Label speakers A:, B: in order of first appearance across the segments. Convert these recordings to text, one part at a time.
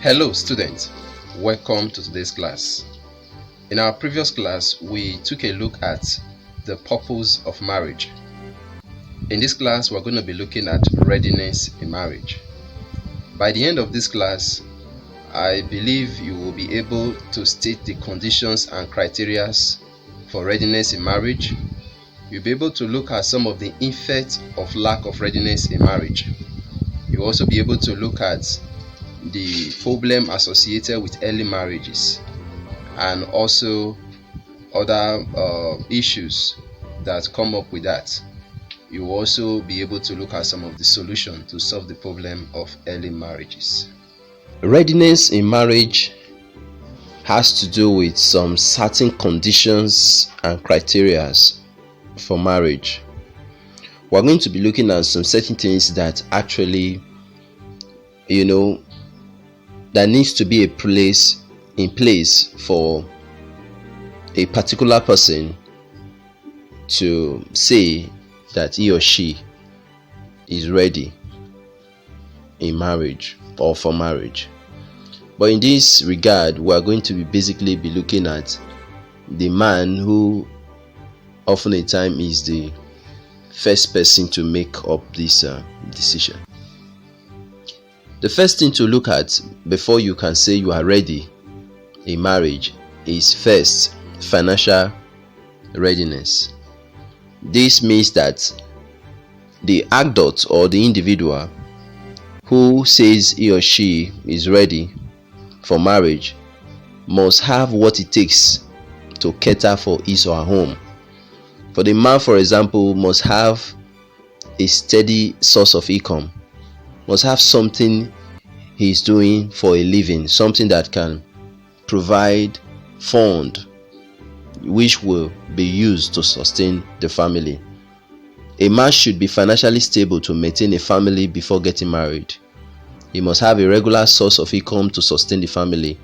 A: Hello students, welcome to today's class. In our previous class, we took a look at the purpose of marriage. In this class, we're going to be looking at readiness in marriage. By the end of this class, I believe you will be able to state the conditions and criteria for readiness in marriage. You'll be able to look at some of the effects of lack of readiness in marriage. You'll also be able to look at the problem associated with early marriages and also other issues that come up with that. You will also be able to look at some of the solutions to solve the problem of early marriages. Readiness in marriage has to do with some certain conditions and criteria for marriage. We're going to be looking at some certain things that actually, that needs to be in place for a particular person to say that he or she is ready in marriage or for marriage. But in this regard, we are going to be basically looking at the man who often a time is the first person to make up this decision. The first thing to look at before you can say you are ready in marriage is first financial readiness. This means that the adult or the individual who says he or she is ready for marriage must have what it takes to cater for his or her home. For the man, for example, must have a steady source of income, must have something he's doing for a living, something that can provide fund which will be used to sustain the family. A man should be financially stable to maintain a family before getting married. He must have a regular source of income to sustain the family.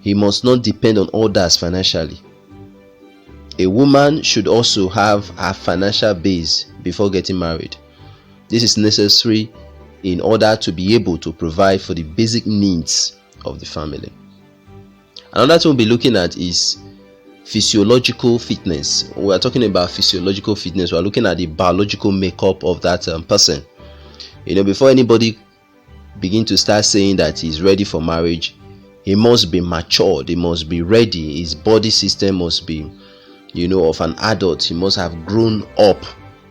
A: He must not depend on others financially. A woman should also have a financial base before getting married. This is necessary in order to be able to provide for the basic needs of the family. Another thing we'll be looking at is physiological fitness. We are talking about physiological fitness. We are looking at the biological makeup of that person. Before anybody begin to start saying that he's ready for marriage, he must be matured. He must be ready. His body system must be, of an adult. He must have grown up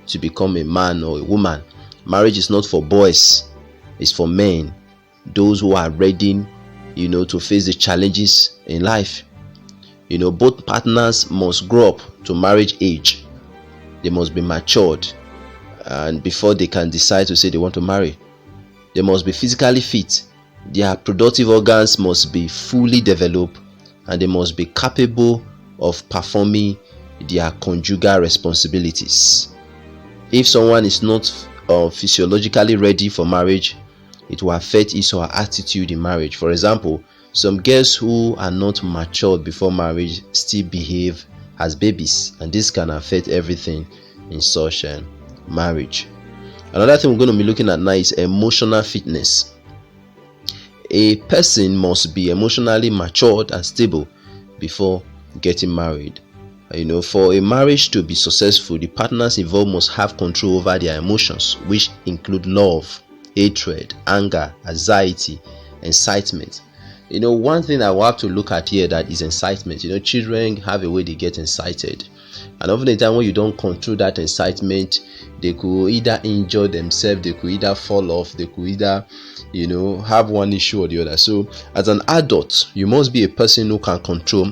A: to become a man or a woman. Marriage is not for boys, it's for men, those who are ready, to face the challenges in life. Both partners must grow up to marriage age. They must be matured, and before they can decide to say they want to marry, they must be physically fit. Their productive organs must be fully developed, and they must be capable of performing their conjugal responsibilities. If someone is not physiologically ready for marriage, it will affect his or her attitude in marriage. For example, some girls who are not matured before marriage still behave as babies, and this can affect everything in such marriage. Another thing we're going to be looking at now is emotional fitness. A person must be emotionally matured and stable before getting married. For a marriage to be successful, the partners involved must have control over their emotions, which include love, hatred, anger, anxiety, incitement. One thing I will have to look at here that is incitement. Children have a way they get incited, and often the time when you don't control that incitement, they could either injure themselves, they could either fall off, they could either have one issue or the other. So as an adult, you must be a person who can control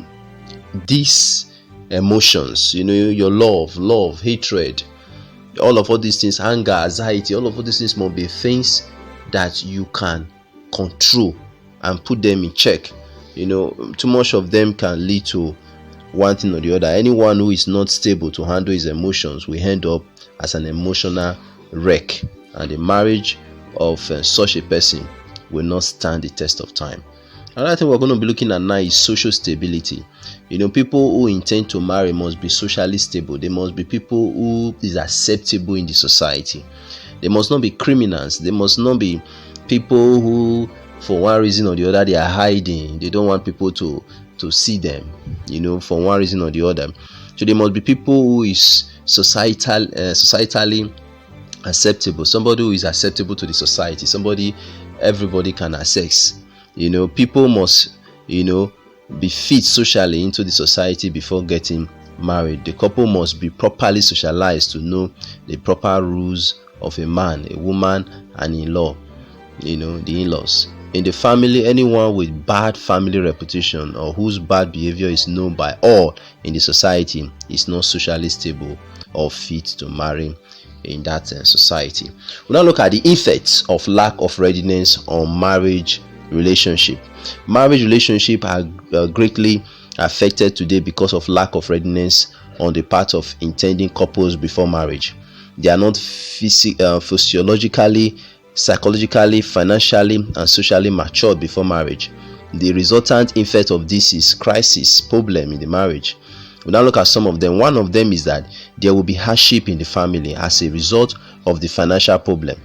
A: these emotions, your love, hatred, all these things, anger, anxiety, all these things must be things that you can control and put them in check. Too much of them can lead to one thing or the other. Anyone who is not stable to handle his emotions will end up as an emotional wreck, and the marriage of such a person will not stand the test of time. Another thing we're going to be looking at now is social stability. People who intend to marry must be socially stable. They must be people who is acceptable in the society. They must not be criminals. They must not be people who for one reason or the other they are hiding. They don't want people to see them, for one reason or the other. So there must be people who is societally acceptable, somebody who is acceptable to the society, somebody everybody can access. People must be fit socially into the society before getting married. The couple must be properly socialized to know the proper rules of a man, a woman, and in-law, the in-laws. In the family, anyone with bad family reputation or whose bad behavior is known by all in the society is not socially stable or fit to marry in that society. We'll now look at the effects of lack of readiness on marriage relationship. Marriage relationship are greatly affected today because of lack of readiness on the part of intending couples before marriage. They are not physiologically, psychologically, financially, and socially matured before marriage. The resultant effect of this is crisis, problem in the marriage. We'll now look at some of them. One of them is that there will be hardship in the family as a result of the financial problem.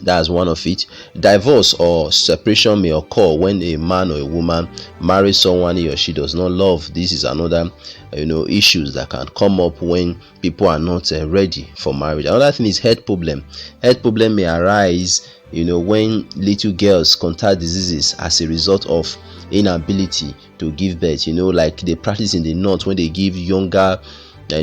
A: That's one of it. Divorce or separation may occur when a man or a woman marries someone he or she does not love. This is another issues that can come up when people are not ready for marriage. Another thing is health problem. Health problem may arise when little girls contract diseases as a result of inability to give birth. Like they practice in the north when they give younger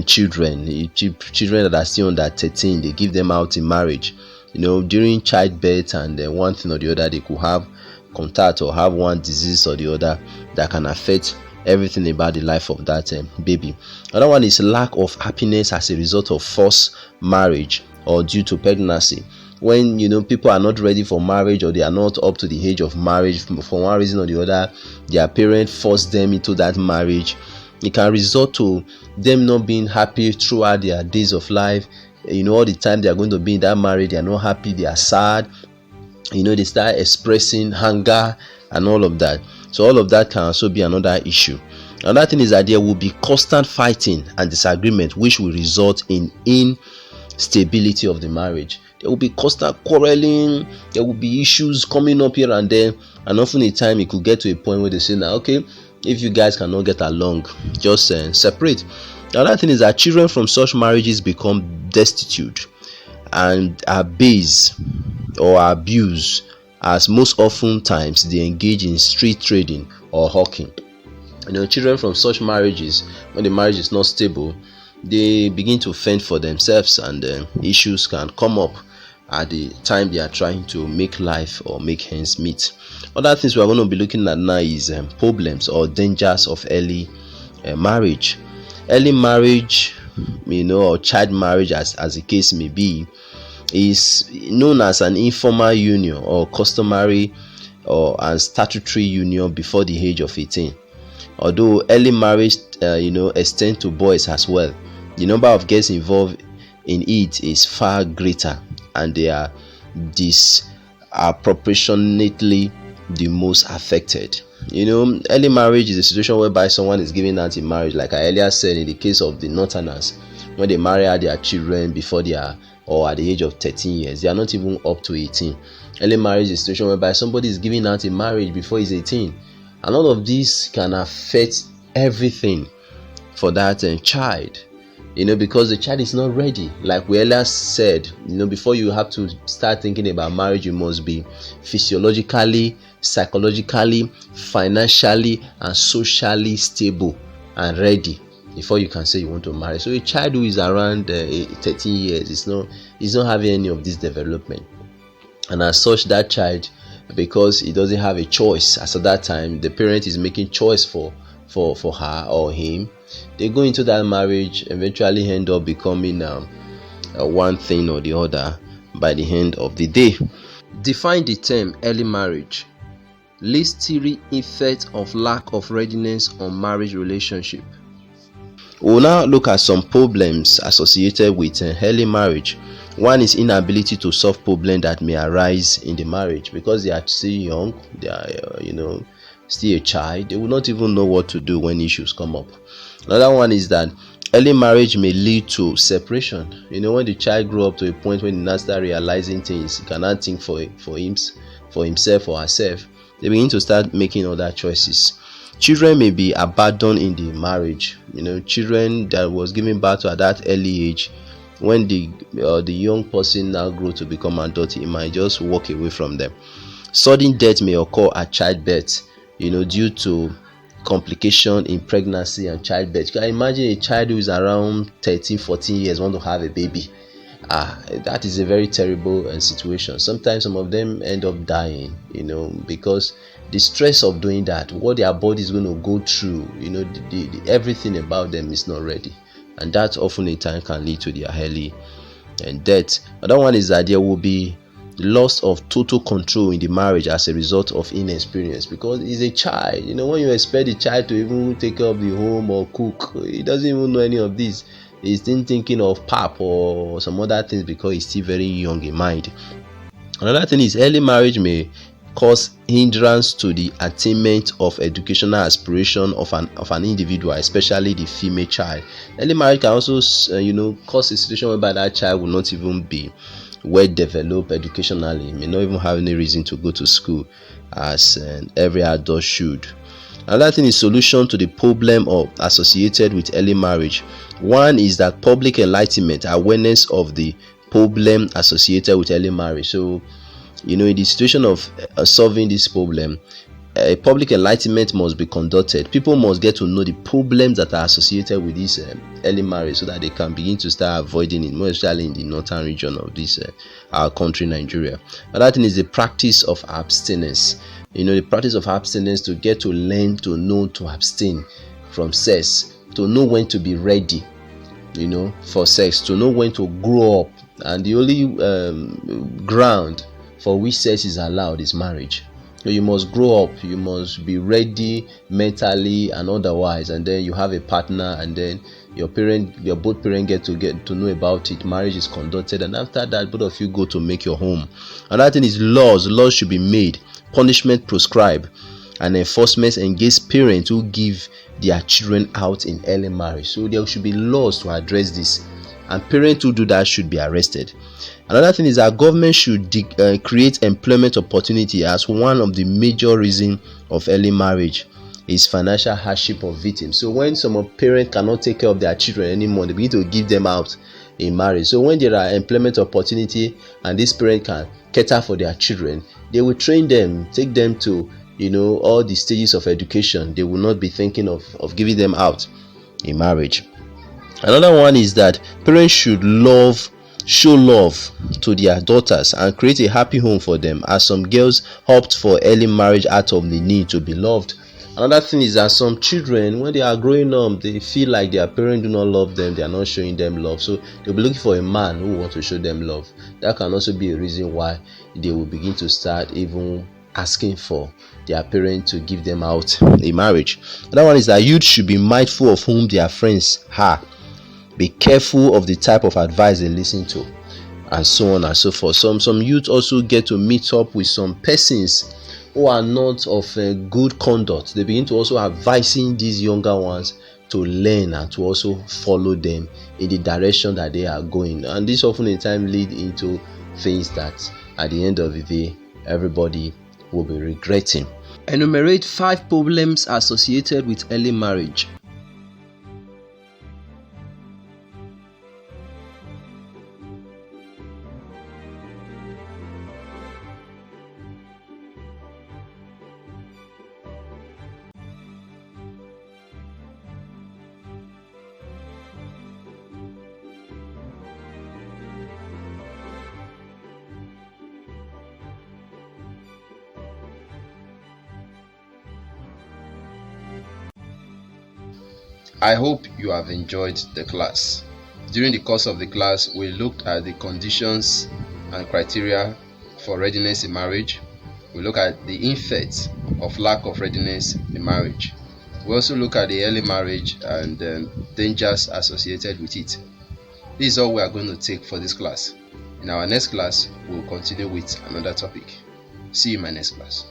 A: children that are still under 13, they give them out in marriage. During childbirth, and one thing or the other, they could have contact or have one disease or the other that can affect everything about the life of that baby. Another one is lack of happiness as a result of forced marriage or due to pregnancy. When people are not ready for marriage, or they are not up to the age of marriage for one reason or the other, their parents force them into that marriage. It can result to them not being happy throughout their days of life. All the time they are going to be in that marriage, they are not happy, they are sad. They start expressing anger and all of that. So all of that can also be another issue. Another thing is that there will be constant fighting and disagreement, which will result in instability of the marriage. There will be constant quarreling, there will be issues coming up here and there, and often the time it could get to a point where they say, now okay, if you guys cannot get along, just separate. Another thing is that children from such marriages become destitute and are based or abused, as most often times they engage in street trading or hawking. Children from such marriages, when the marriage is not stable, they begin to fend for themselves, and issues can come up at the time they are trying to make life or make ends meet. Other things we are going to be looking at now is problems or dangers of early marriage. Early marriage, or child marriage, as the case may be, is known as an informal union or customary and statutory union before the age of 18. Although early marriage extend to boys as well, the number of girls involved in it is far greater, and they are disproportionately the most affected. Early marriage is a situation whereby someone is giving out in marriage, like I earlier said, in the case of the Northerners, when they marry out their children before they are, or at the age of 13 years, they are not even up to 18. Early marriage is a situation whereby somebody is giving out in marriage before he's 18, and all of this can affect everything for that child. Because the child is not ready. Like we earlier said, before you have to start thinking about marriage, you must be physiologically, psychologically, financially, and socially stable and ready before you can say you want to marry. So a child who is around 13 years is not having any of this development, and as such, that child, because he doesn't have a choice as at that time, the parent is making choice for her or him. They go into that marriage, eventually end up becoming one thing or the other by the end of the day. Define the term early marriage. List 3 effects of lack of readiness on marriage relationship. We'll now look at some problems associated with early marriage. One is inability to solve problems that may arise in the marriage because they are still young. They are, still a child. They will not even know what to do when issues come up. Another one is that early marriage may lead to separation. When the child grows up to a point when he now starts realizing things, he cannot think for for himself or herself, they begin to start making other choices. Children may be abandoned in the marriage. Children that was given birth to at that early age, when the young person now grow to become adult, he might just walk away from them. Sudden death may occur at childbirth, due to complication in pregnancy and childbirth. You can imagine a child who is around 13-14 years want to have a baby. That is a very terrible situation. Sometimes some of them end up dying, because the stress of doing that, what their body is going to go through, everything about them is not ready, and that often in time can lead to their early death. Another one is that there will be loss of total control in the marriage as a result of inexperience, because he's a child. When you expect the child to even take care of the home or cook, he doesn't even know any of this. He's still thinking of pap or some other things because he's still very young in mind. Another thing is early marriage may cause hindrance to the attainment of educational aspiration of an individual, especially the female child. Early marriage can also cause a situation whereby that child will not even be well developed educationally, may not even have any reason to go to school as every adult should. Another thing is solution to the problem associated with early marriage. One is that public enlightenment, awareness of the problem associated with early marriage. So in the situation of solving this problem, a public enlightenment must be conducted. People must get to know the problems that are associated with this early marriage, so that they can begin to start avoiding it, more especially in the northern region of this our country, Nigeria. Another thing is the practice of abstinence. The practice of abstinence, to get to learn to know to abstain from sex, to know when to be ready, for sex, to know when to grow up. And the only ground for which sex is allowed is marriage. So you must grow up, you must be ready mentally and otherwise, and then you have a partner, and then your both parents get to know about it. Marriage is conducted, and after that, both of you go to make your home. Another thing is laws should be made, punishment prescribed, and enforcement engage parents who give their children out in early marriage. So there should be laws to address this, and parents who do that should be arrested. Another thing is that government should create employment opportunity, as one of the major reasons of early marriage is financial hardship of victims. So when some parents cannot take care of their children anymore, they begin to give them out in marriage. So when there are employment opportunity and these parents can cater for their children, they will train them, take them to all the stages of education. They will not be thinking of giving them out in marriage. Another one is that parents should show love to their daughters and create a happy home for them, as some girls opt for early marriage out of the need to be loved. Another thing is that some children, when they are growing up, they feel like their parents do not love them, they are not showing them love, so they'll be looking for a man who wants to show them love. That can also be a reason why they will begin to start even asking for their parents to give them out in marriage. Another one is that youth should be mindful of whom their friends are. Be careful of the type of advice they listen to, and so on and so forth. Some youth also get to meet up with some persons who are not of good conduct. They begin to also advising these younger ones to learn and to also follow them in the direction that they are going. And this often in time lead into things that at the end of the day everybody will be regretting. Enumerate 5 problems associated with early marriage. I hope you have enjoyed the class. During the course of the class, we looked at the conditions and criteria for readiness in marriage. We look at the effects of lack of readiness in marriage. We also look at the early marriage and dangers associated with it. This is all we are going to take for this class. In our next class, we will continue with another topic. See you in my next class.